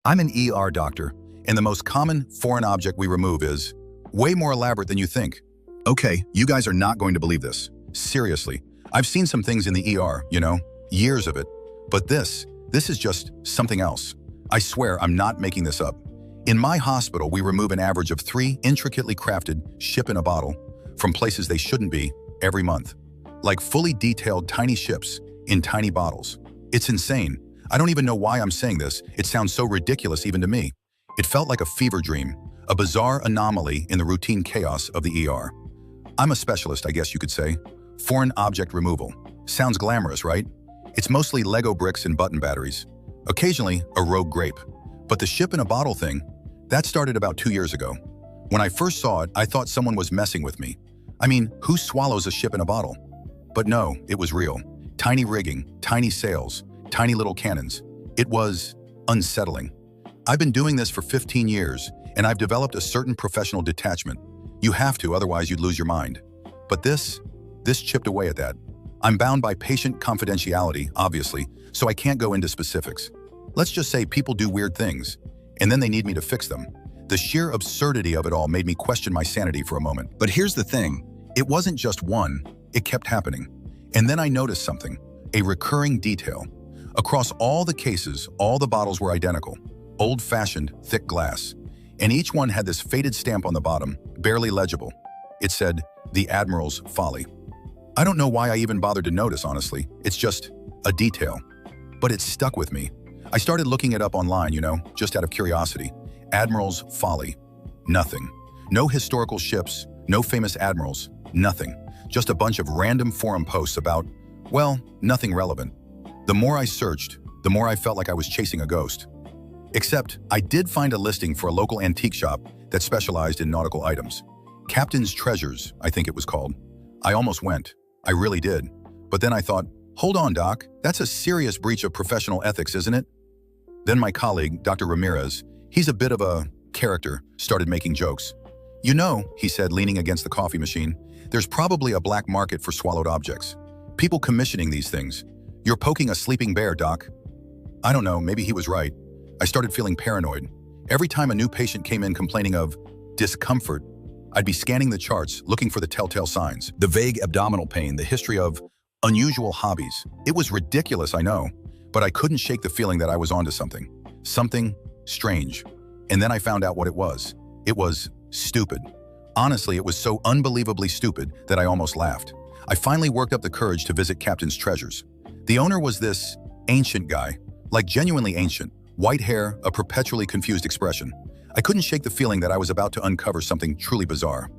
I'm an ER doctor, and the most common foreign object we remove is way more elaborate than you think. Okay, you guys are not going to believe this. Seriously, I've seen some things in the ER, years of it. But this is just something else. I swear I'm not making this up. In my hospital, we remove an average of 3 intricately crafted ship-in-a-bottle from places they shouldn't be every month. Like fully detailed tiny ships in tiny bottles. It's insane. I don't even know why I'm saying this. It sounds so ridiculous even to me. It felt like a fever dream, a bizarre anomaly in the routine chaos of the ER. I'm a specialist, I guess you could say. Foreign object removal. Sounds glamorous, right? It's mostly Lego bricks and button batteries. Occasionally, a rogue grape. But the ship-in-a-bottle thing, that started about 2 years ago. When I first saw it, I thought someone was messing with me. I mean, who swallows a ship in a bottle? But no, it was real. Tiny rigging, tiny sails, tiny little cannons. It was unsettling. I've been doing this for 15 years, and I've developed a certain professional detachment. You have to, otherwise you'd lose your mind. But this chipped away at that. I'm bound by patient confidentiality, obviously, so I can't go into specifics. Let's just say people do weird things, and then they need me to fix them. The sheer absurdity of it all made me question my sanity for a moment. But here's the thing. It wasn't just one. It kept happening. And then I noticed something, a recurring detail. Across all the cases, all the bottles were identical. Old-fashioned, thick glass. And each one had this faded stamp on the bottom, barely legible. It said, "The Admiral's Folly." I don't know why I even bothered to notice, honestly. It's just a detail. But it stuck with me. I started looking it up online, just out of curiosity. Admiral's Folly. Nothing. No historical ships, no famous admirals, nothing. Just a bunch of random forum posts about, well, nothing relevant. The more I searched, the more I felt like I was chasing a ghost. Except, I did find a listing for a local antique shop that specialized in nautical items. Captain's Treasures, I think it was called. I almost went. I really did. But then I thought, hold on, Doc, that's a serious breach of professional ethics, isn't it? Then my colleague, Dr. Ramirez, he's a bit of a character, started making jokes. You know, he said, leaning against the coffee machine, there's probably a black market for swallowed objects. People commissioning these things. You're poking a sleeping bear, Doc. I don't know, maybe he was right. I started feeling paranoid. Every time a new patient came in complaining of discomfort, I'd be scanning the charts, looking for the telltale signs. The vague abdominal pain, the history of unusual hobbies. It was ridiculous, I know, but I couldn't shake the feeling that I was onto something. Something strange. And then I found out what it was. It was stupid. Honestly, it was so unbelievably stupid that I almost laughed. I finally worked up the courage to visit Captain's Treasures. The owner was this ancient guy, like genuinely ancient. White hair, a perpetually confused expression. I couldn't shake the feeling that I was about to uncover something truly bizarre.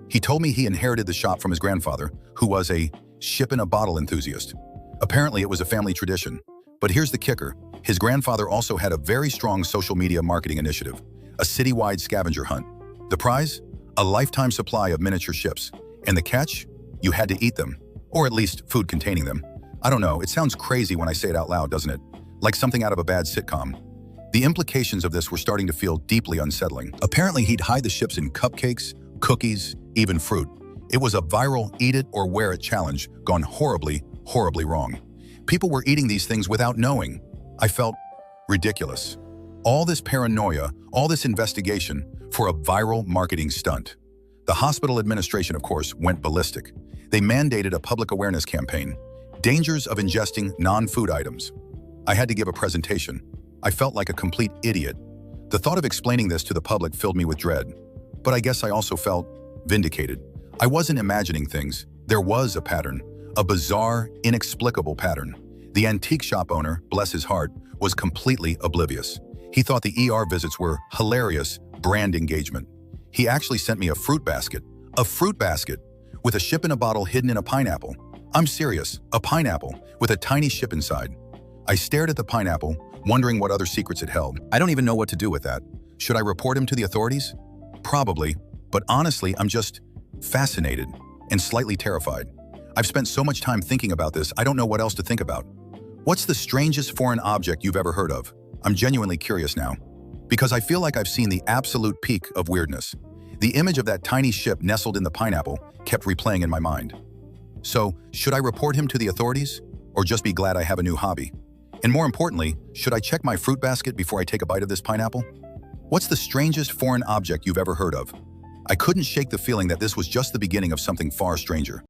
He told me he inherited the shop from his grandfather, who was a ship-in-a-bottle enthusiast. Apparently, it was a family tradition. But here's the kicker. His grandfather also had a very strong social media marketing initiative, a citywide scavenger hunt. The prize? A lifetime supply of miniature ships. And the catch? You had to eat them, or at least food containing them. I don't know, it sounds crazy when I say it out loud, doesn't it? Like something out of a bad sitcom. The implications of this were starting to feel deeply unsettling. Apparently, he'd hide the ships in cupcakes, cookies, even fruit. It was a viral eat it or wear it challenge gone horribly, horribly wrong. People were eating these things without knowing. I felt ridiculous. All this paranoia, all this investigation for a viral marketing stunt. The hospital administration, of course, went ballistic. They mandated a public awareness campaign. Dangers of ingesting non-food items. I had to give a presentation. I felt like a complete idiot. The thought of explaining this to the public filled me with dread. But I guess I also felt vindicated. I wasn't imagining things. There was a pattern, a bizarre, inexplicable pattern. The antique shop owner, bless his heart, was completely oblivious. He thought the ER visits were hilarious brand engagement. He actually sent me a fruit basket, with a ship in a bottle hidden in a pineapple. I'm serious, a pineapple with a tiny ship inside. I stared at the pineapple, wondering what other secrets it held. I don't even know what to do with that. Should I report him to the authorities? Probably, but honestly, I'm just fascinated and slightly terrified. I've spent so much time thinking about this, I don't know what else to think about. What's the strangest foreign object you've ever heard of? I'm genuinely curious now, because I feel like I've seen the absolute peak of weirdness. The image of that tiny ship nestled in the pineapple kept replaying in my mind. So, should I report him to the authorities, or just be glad I have a new hobby? And more importantly, should I check my fruit basket before I take a bite of this pineapple? What's the strangest foreign object you've ever heard of? I couldn't shake the feeling that this was just the beginning of something far stranger.